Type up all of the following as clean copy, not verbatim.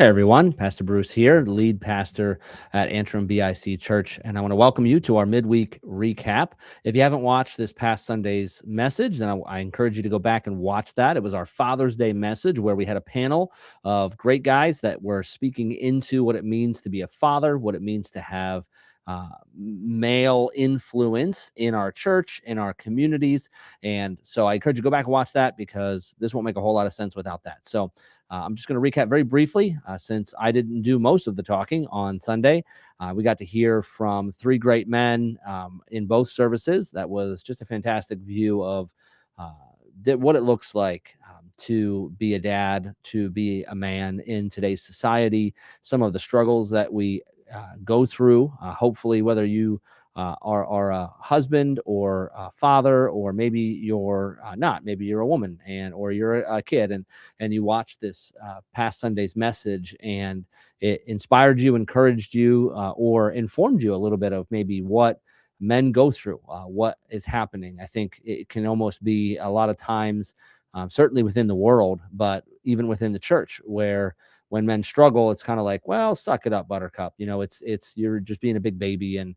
Hey everyone, Pastor Bruce here, lead pastor at Antrim BIC Church, and I want to welcome you to our midweek recap. If you haven't watched this past Sunday's message, then I encourage you to go back and watch that. It was our Father's Day message where we had a panel of great guys that were speaking into what it means to be a father, what it means to have male influence in our church, in our communities. And so I encourage you to go back and watch that because this won't make a whole lot of sense without that. So I'm just going to recap very briefly since I didn't do most of the talking on Sunday. We got to hear from three great men in both services. That was just a fantastic view of uh, what it looks like to be a dad, to be a man in today's society, some of the struggles that we go through. Hopefully, whether you are a husband or a father, or maybe you're not, maybe you're a woman and or you're a kid, and you watch this past Sunday's message and it inspired you, encouraged you, or informed you a little bit of maybe what men go through, what is happening. I think it can almost be a lot of times, certainly within the world, but even within the church, where when men struggle, it's kind of like, well, suck it up, buttercup. It's you're just being a big baby, and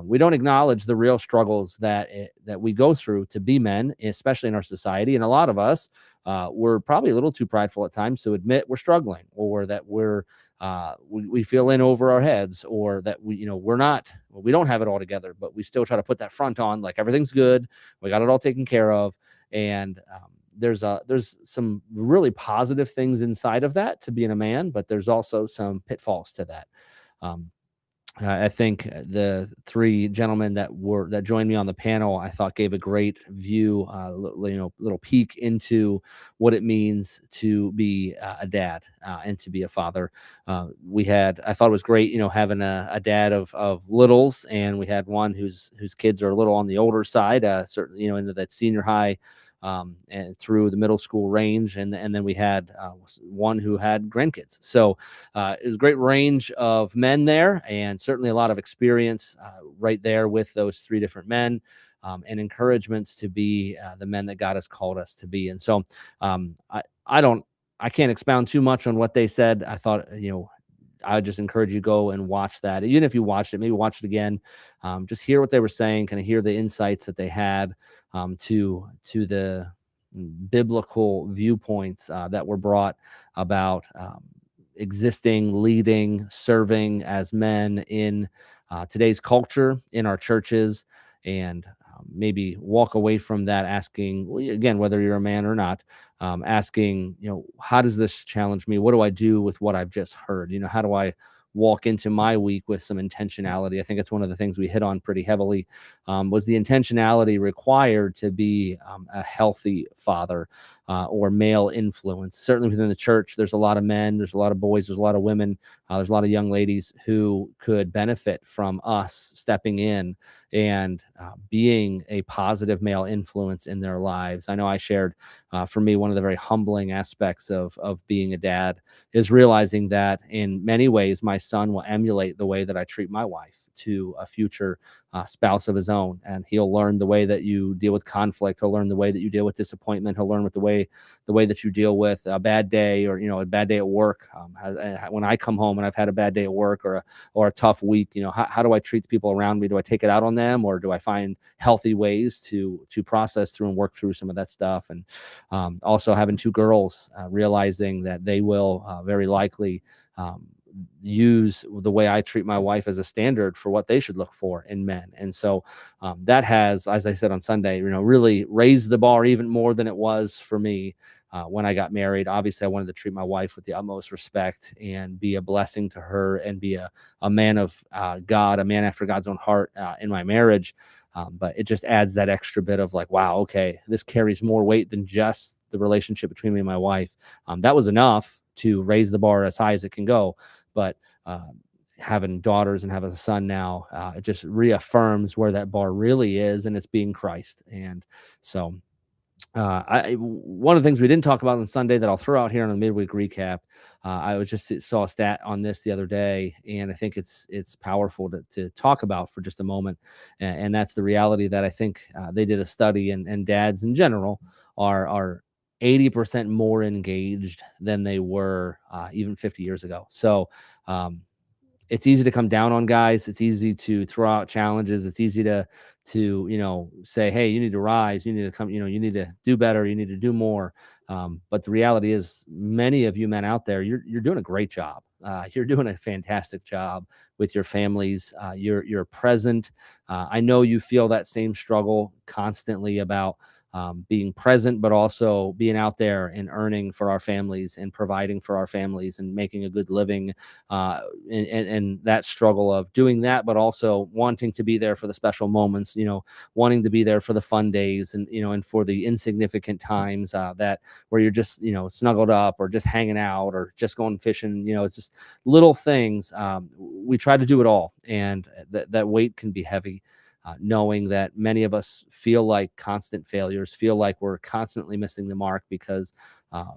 we don't acknowledge the real struggles that we go through to be men, especially in our society. And a lot of us, we're probably a little too prideful at times to admit we're struggling, or that we feel in over our heads, or that we don't have it all together, but we still try to put that front on like everything's good, we got it all taken care of. And there's some really positive things inside of that to being a man, but there's also some pitfalls to that. Um, I think the three gentlemen that joined me on the panel, I thought gave a great view, little peek into what it means to be a dad and to be a father. I thought it was great, having a dad of littles, and we had one whose kids are a little on the older side, certainly, into that senior high, and through the middle school range, and then we had one who had grandkids. So it was a great range of men there, and certainly a lot of experience right there with those three different men, and encouragements to be the men that God has called us to be. And so I don't, I can't expound too much on what they said. I thought, I would just encourage you to go and watch that. Even if you watched it, maybe watch it again. Just hear what they were saying, kind of hear the insights that they had to the biblical viewpoints that were brought about existing, leading, serving as men in today's culture, in our churches, and maybe walk away from that asking, well, again, whether you're a man or not, asking, how does this challenge me? What do I do with what I've just heard? How do I walk into my week with some intentionality? I think it's one of the things we hit on pretty heavily, was the intentionality required to be a healthy father, or male influence. Certainly within the church, there's a lot of men, there's a lot of boys, there's a lot of women, there's a lot of young ladies who could benefit from us stepping in and being a positive male influence in their lives. I know I shared, for me, one of the very humbling aspects of being a dad is realizing that in many ways my son will emulate the way that I treat my wife to a future spouse of his own, and he'll learn the way that you deal with conflict. He'll learn the way that you deal with disappointment. He'll learn the way that you deal with a bad day, or a bad day at work. When I come home and I've had a bad day at work, or a tough week, how do I treat the people around me? Do I take it out on them, or do I find healthy ways to process through and work through some of that stuff? And also having two girls, realizing that they will very likely use the way I treat my wife as a standard for what they should look for in men. And so that has, as I said on Sunday, really raised the bar even more than it was for me when I got married. Obviously, I wanted to treat my wife with the utmost respect and be a blessing to her, and be a man of God, a man after God's own heart in my marriage. But it just adds that extra bit of like, wow, okay, this carries more weight than just the relationship between me and my wife. That was enough to raise the bar as high as it can go. But having daughters and having a son now, it just reaffirms where that bar really is, and it's being Christ. And so, one of the things we didn't talk about on Sunday that I'll throw out here on the midweek recap, I was just saw a stat on this the other day, and I think it's powerful to talk about for just a moment, and that's the reality that I think they did a study, and dads in general are 80% more engaged than they were even 50 years ago. So um, it's easy to come down on guys. It's easy to throw out challenges. It's easy to say, hey, you need to rise. You need to come. You need to do better. You need to do more. But the reality is, many of you men out there, you're doing a great job. You're doing a fantastic job with your families. You're present. I know you feel that same struggle constantly about being present, but also being out there and earning for our families and providing for our families and making a good living, and that struggle of doing that, but also wanting to be there for the special moments, wanting to be there for the fun days, and and for the insignificant times that where you're just snuggled up or just hanging out or just going fishing. It's just little things. We try to do it all, and that weight can be heavy. Knowing that many of us feel like constant failures, feel like we're constantly missing the mark because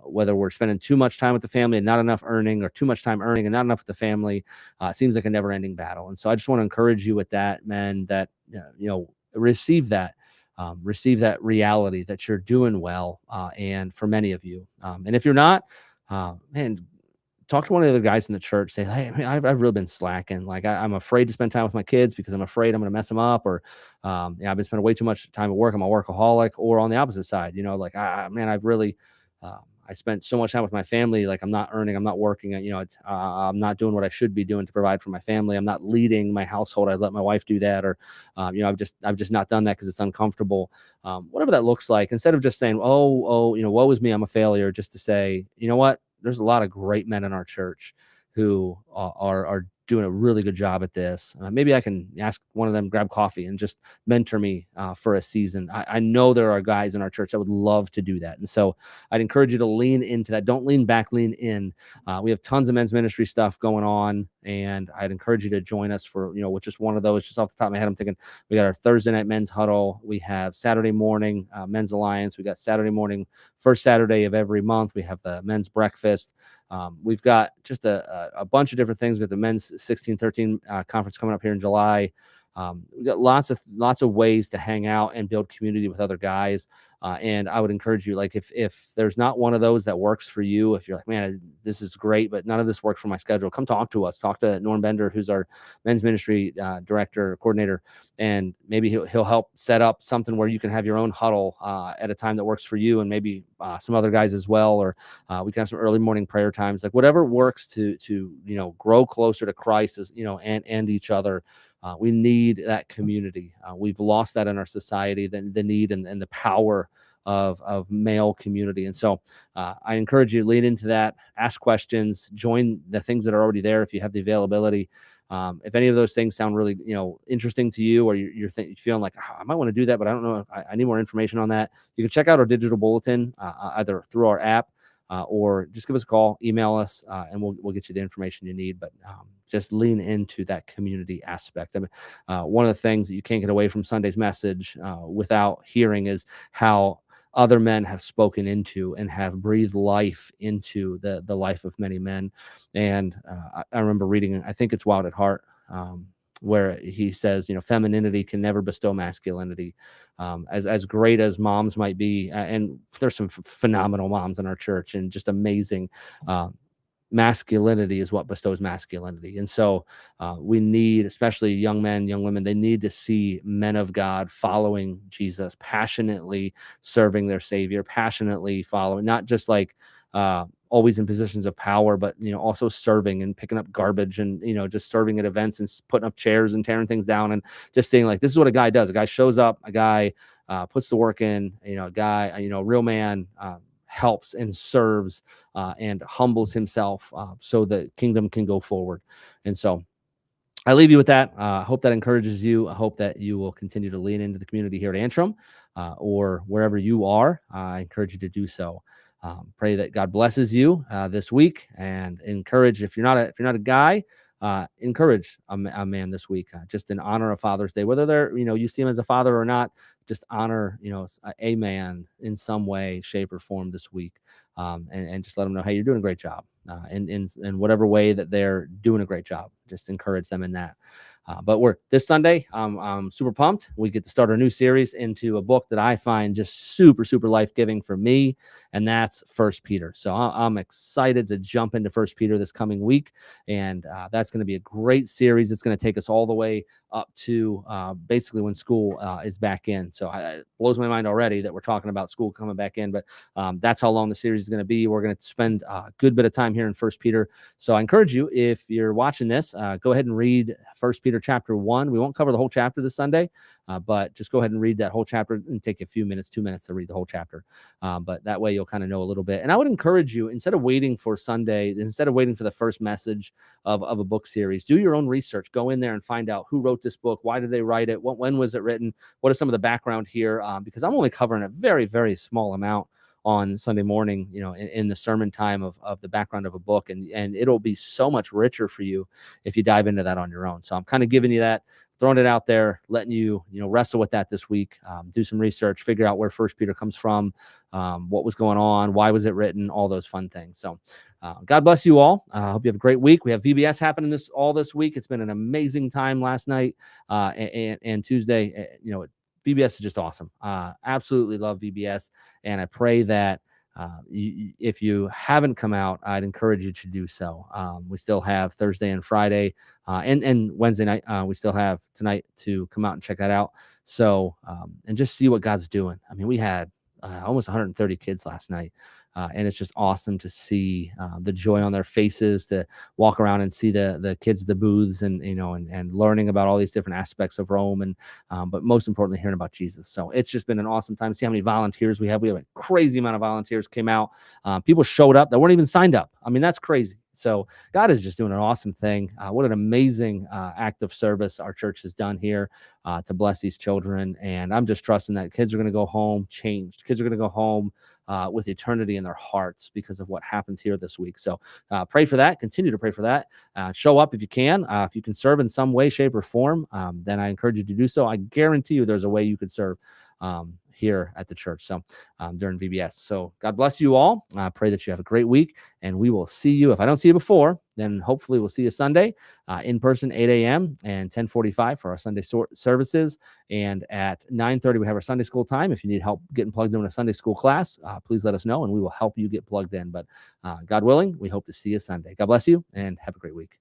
whether we're spending too much time with the family and not enough earning, or too much time earning and not enough with the family, it seems like a never-ending battle. And so I just want to encourage you with that, men, that receive that. Receive that reality that you're doing well, and for many of you, and if you're not, man, talk to one of the other guys in the church. Say, hey, man, I've really been slacking. Like I'm afraid to spend time with my kids because I'm afraid I'm going to mess them up, or I've been spending way too much time at work. I'm a workaholic. Or on the opposite side, like man, I've really I spent so much time with my family. Like I'm not earning, I'm not working. I'm not doing what I should be doing to provide for my family. I'm not leading my household. I let my wife do that, or I've just not done that because it's uncomfortable. Whatever that looks like, instead of just saying, oh, woe is me, I'm a failure, just to say, you know what, there's a lot of great men in our church who are doing a really good job at this. Maybe I can ask one of them, grab coffee and just mentor me for a season. I know there are guys in our church that would love to do that. And so I'd encourage you to lean into that. Don't lean back, lean in. We have tons of men's ministry stuff going on, and I'd encourage you to join us for, which is one of those. Just off the top of my head, I'm thinking we got our Thursday night men's huddle. We have Saturday morning men's alliance. We got Saturday morning, first Saturday of every month. We have the men's breakfast. We've got just a bunch of different things with the men's 16-13 conference coming up here in July. We've got lots of ways to hang out and build community with other guys. And I would encourage you, like, if there's not one of those that works for you, if you're like, man, this is great, but none of this works for my schedule, come talk to us. Talk to Norm Bender, who's our men's ministry director, coordinator, and maybe he'll help set up something where you can have your own huddle at a time that works for you, and maybe some other guys as well. Or we can have some early morning prayer times, like whatever works to grow closer to Christ, as and each other. We need that community. We've lost that in our society, the need and the power of male community. And so I encourage you to lean into that, ask questions, join the things that are already there if you have the availability. If any of those things sound really interesting to you, or you're feeling like, "Oh, I might want to do that, but I don't know, I need more information on that," you can check out our digital bulletin either through our app, or just give us a call, email us, and we'll get you the information you need. But just lean into that community aspect. I mean, one of the things that you can't get away from Sunday's message without hearing is how other men have spoken into and have breathed life into the life of many men. And I remember reading, I think it's Wild at Heart, where he says, femininity can never bestow masculinity. As great as moms might be, and there's some phenomenal moms in our church and just amazing. Masculinity is what bestows masculinity. And so we need, especially young men, young women, they need to see men of God following Jesus, passionately serving their Savior, passionately following, not just like always in positions of power, but also serving and picking up garbage, and just serving at events and putting up chairs and tearing things down, and just saying, like, this is what a guy does. A guy shows up, a guy puts the work in, a guy, a real man helps and serves and humbles himself so the kingdom can go forward. And so I leave you with that. I hope that encourages you. I hope that you will continue to lean into the community here at Antrim, or wherever you are. I encourage you to do so. Pray that God blesses you this week, and encourage, if you're not a guy, encourage a man this week, just in honor of Father's Day, whether they're, you see him as a father or not. Just honor, a man in some way, shape, or form this week, and just let them know, hey, you're doing a great job, in whatever way that they're doing a great job. Just encourage them in that. But we're this Sunday. I'm super pumped. We get to start our new series into a book that I find just super, super life giving for me, and that's First Peter. So I'm excited to jump into First Peter this coming week, and that's going to be a great series. It's going to take us all the way up to basically when school is back in. So it blows my mind already that we're talking about school coming back in, but that's how long the series is going to be. We're going to spend a good bit of time here in First Peter. So I encourage you, if you're watching this, go ahead and read First Peter chapter 1. We won't cover the whole chapter this Sunday, but just go ahead and read that whole chapter and take a few minutes, 2 minutes to read the whole chapter. But that way you'll kind of know a little bit. And I would encourage you, instead of waiting for Sunday, instead of waiting for the first message of a book series, do your own research. Go in there and find out who wrote this book, why did they write it, when was it written, what is some of the background here, because I'm only covering a very, very small amount on Sunday morning, in the sermon time of the background of a book, and it'll be so much richer for you if you dive into that on your own. So I'm kind of giving you that, throwing it out there, letting you wrestle with that this week, do some research, figure out where First Peter comes from, what was going on, why was it written, all those fun things. So God bless you all. I hope you have a great week. We have VBS happening this week. It's been an amazing time last night and Tuesday. VBS is just awesome. Absolutely love VBS. And I pray that if you haven't come out, I'd encourage you to do so. We still have Thursday and Friday and Wednesday night. We still have tonight to come out and check that out. So, and just see what God's doing. I mean, we had almost 130 kids last night. And it's just awesome to see the joy on their faces, to walk around and see the kids at the booths and learning about all these different aspects of Rome, and but most importantly, hearing about Jesus. So it's just been an awesome time. See how many volunteers we have. We have a crazy amount of volunteers came out. People showed up that weren't even signed up. I mean, that's crazy. So God is just doing an awesome thing. What an amazing act of service our church has done here to bless these children. And I'm just trusting that kids are going to go home changed. Kids are going to go home with eternity in their hearts because of what happens here this week. So pray for that. Continue to pray for that. Show up if you can. If you can serve in some way, shape, or form, then I encourage you to do so. I guarantee you there's a way you could serve here at the church. So during VBS. So God bless you all. I pray that you have a great week, and we will see you. If I don't see you before, then hopefully we'll see you Sunday in person, 8 a.m. and 10:45 for our Sunday services. And at 9:30, we have our Sunday school time. If you need help getting plugged in a Sunday school class, please let us know, and we will help you get plugged in. But God willing, we hope to see you Sunday. God bless you, and have a great week.